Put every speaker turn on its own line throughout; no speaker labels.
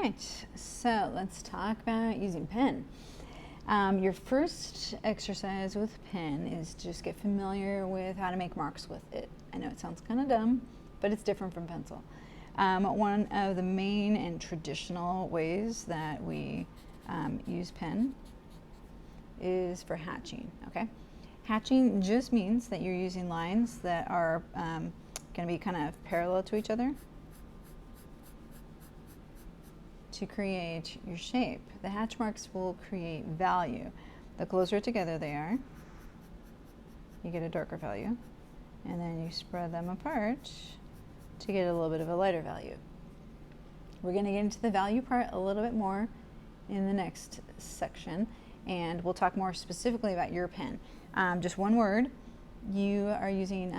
right, so let's talk about using pen. Your first exercise with pen is just get familiar with how to make marks with it. I know it sounds kind of dumb, but it's different from pencil. One of the main and traditional ways that we use pen is for hatching, okay? Hatching just means that you're using lines that are going to be kind of parallel to each other to create your shape. The hatch marks will create value. The closer together they are, you get a darker value, and then you spread them apart to get a little bit of a lighter value. We're going to get into the value part a little bit more in the next section, and we'll talk more specifically about your pen. Just one word, you are using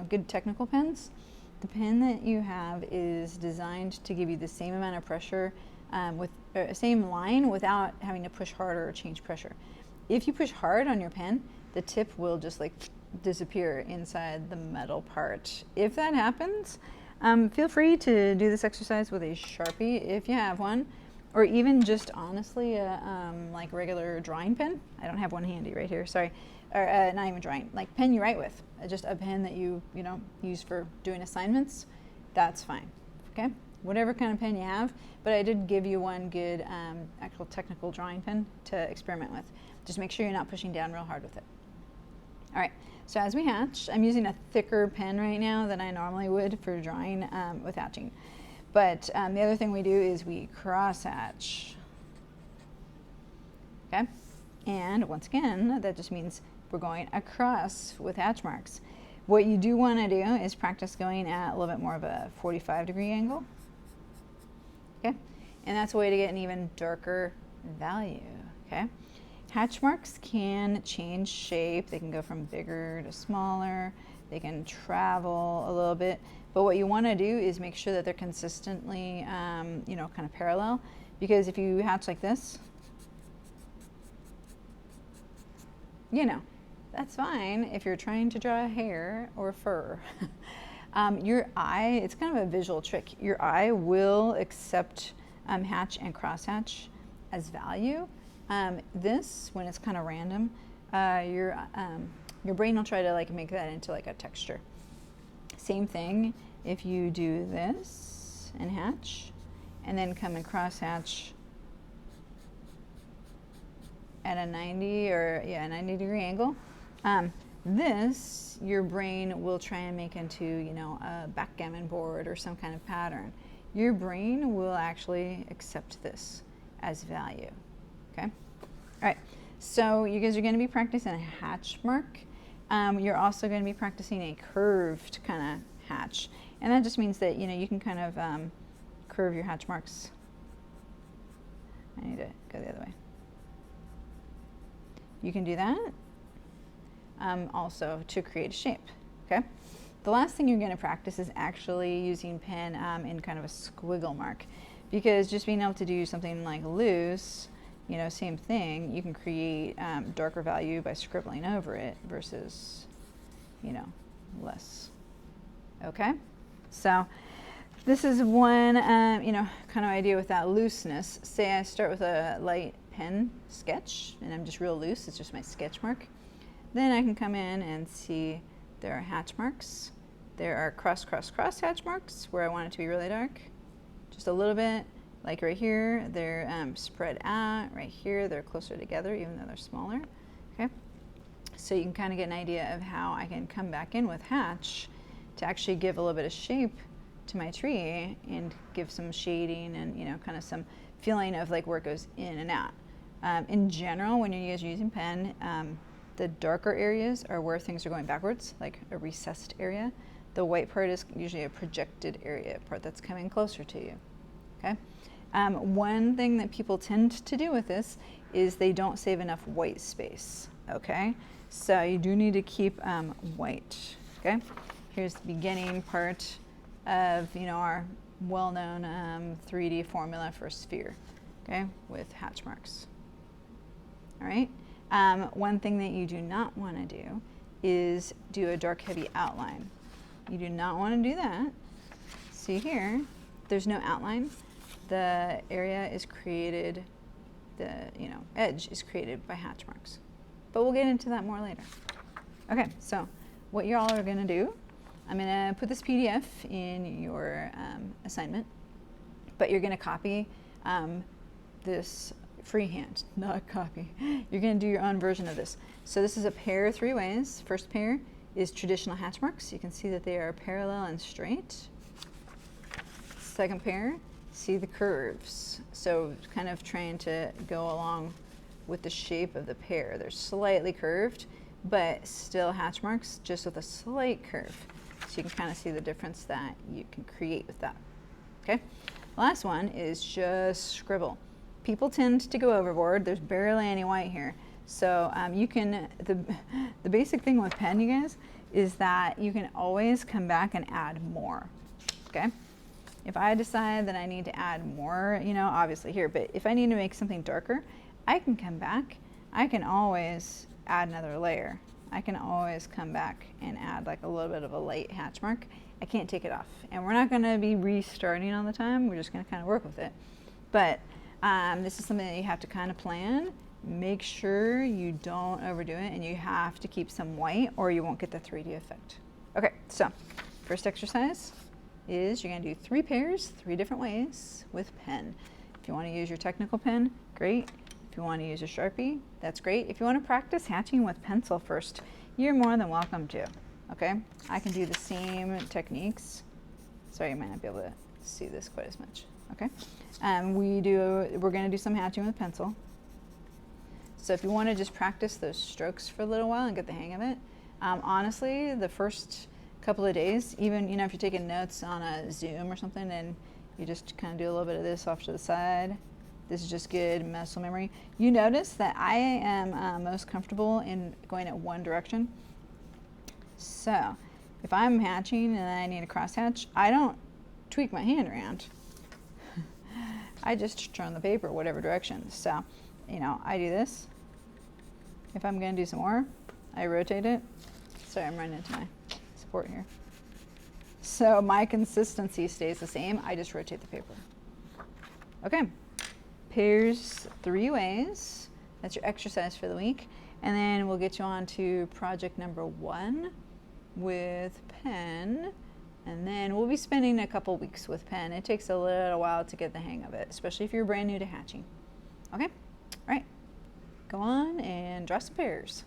good technical pens. The pen that you have is designed to give you the same amount of pressure with same line without having to push harder or change pressure. If you push hard on your pen, the tip will just like disappear inside the metal part. If that happens, feel free to do this exercise with a Sharpie if you have one, or even just honestly like regular drawing pen. I don't have one handy right here, sorry. Or not even drawing, like pen you write with, just a pen that you use for doing assignments. That's fine, okay? Whatever kind of pen you have, but I did give you one good actual technical drawing pen to experiment with. Just make sure you're not pushing down real hard with it. All right, so as we hatch, I'm using a thicker pen right now than I normally would for drawing with hatching. But the other thing we do is we cross hatch, okay? And once again, that just means we're going across with hatch marks. What you do want to do is practice going at a little bit more of a 45-degree angle. Okay? And that's a way to get an even darker value. Okay? Hatch marks can change shape. They can go from bigger to smaller. They can travel a little bit. But what you want to do is make sure that they're consistently, kind of parallel. Because if you hatch like this, that's fine if you're trying to draw hair or fur. Your eye, it's kind of a visual trick. Your eye will accept hatch and crosshatch as value. This, when it's kind of random, your brain will try to like make that into like a texture. Same thing if you do this and hatch, and then come and crosshatch at a 90-degree angle. This, your brain will try and make into, a backgammon board or some kind of pattern. Your brain will actually accept this as value, okay? All right, so you guys are gonna be practicing a hatch mark. You're also gonna be practicing a curved kind of hatch. And that just means that, you can kind of curve your hatch marks. I need to go the other way. You can do that also to create a shape, okay? The last thing you're going to practice is actually using pen in kind of a squiggle mark, because just being able to do something like loose, same thing, you can create darker value by scribbling over it versus, less, okay? So this is one, kind of idea with that looseness. Say I start with a light pen sketch and I'm just real loose, it's just my sketch mark. Then I can come in and see there are hatch marks. There are cross hatch marks where I want it to be really dark. Just a little bit, like right here, they're spread out. Right here, they're closer together even though they're smaller, okay? So you can kind of get an idea of how I can come back in with hatch to actually give a little bit of shape to my tree and give some shading and, kind of some feeling of like where it goes in and out. In general, when you guys are using pen, the darker areas are where things are going backwards, like a recessed area. The white part is usually a projected area, a part that's coming closer to you, okay? One thing that people tend to do with this is they don't save enough white space, okay? So you do need to keep white, okay? Here's the beginning part of, our well-known 3D formula for a sphere, okay, with hatch marks. All right. One thing that you do not want to do is do a dark heavy outline. You do not want to do that. See here, there's no outline. the area is created, the edge is created by hatch marks. But we'll get into that more later. Okay, so what y'all are gonna do, I'm gonna put this PDF in your assignment, but you're gonna copy this freehand, not copy. You're gonna do your own version of this. So this is a pair 3 ways. First pair is traditional hatch marks. You can see that they are parallel and straight. Second pair, see the curves. So kind of trying to go along with the shape of the pear. They're slightly curved, but still hatch marks, just with a slight curve. So you can kind of see the difference that you can create with that. Okay, last one is just scribble. People tend to go overboard. There's barely any white here. So you can, the basic thing with pen, you guys, is that you can always come back and add more, okay? If I decide that I need to add more, obviously here, but if I need to make something darker, I can come back. I can always add another layer. I can always come back and add like a little bit of a light hatch mark. I can't take it off. And we're not gonna be restarting all the time. We're just gonna kind of work with it. But this is something that you have to kind of plan. Make sure you don't overdo it, and you have to keep some white or you won't get the 3D effect. Okay, so first exercise is you're gonna do 3 pairs, 3 different ways with pen. If you wanna use your technical pen, great. If you wanna use a Sharpie, that's great. If you wanna practice hatching with pencil first, you're more than welcome to, okay? I can do the same techniques. Sorry, you might not be able to see this quite as much, okay? We're gonna do some hatching with pencil. So if you wanna just practice those strokes for a little while and get the hang of it, honestly, the first couple of days, even if you're taking notes on a Zoom or something and you just kind of do a little bit of this off to the side, this is just good muscle memory. You notice that I am most comfortable in going at one direction. So if I'm hatching and I need a crosshatch, I don't tweak my hand around. I just turn the paper whatever direction. So, I do this. If I'm gonna do some more, I rotate it. Sorry, I'm running into my support here. So my consistency stays the same. I just rotate the paper. Okay, pairs 3 ways. That's your exercise for the week. And then we'll get you on to project number 1 with pen. And then we'll be spending a couple weeks with pen. It takes a little while to get the hang of it, especially if you're brand new to hatching. Okay, all right, go on and draw some pairs.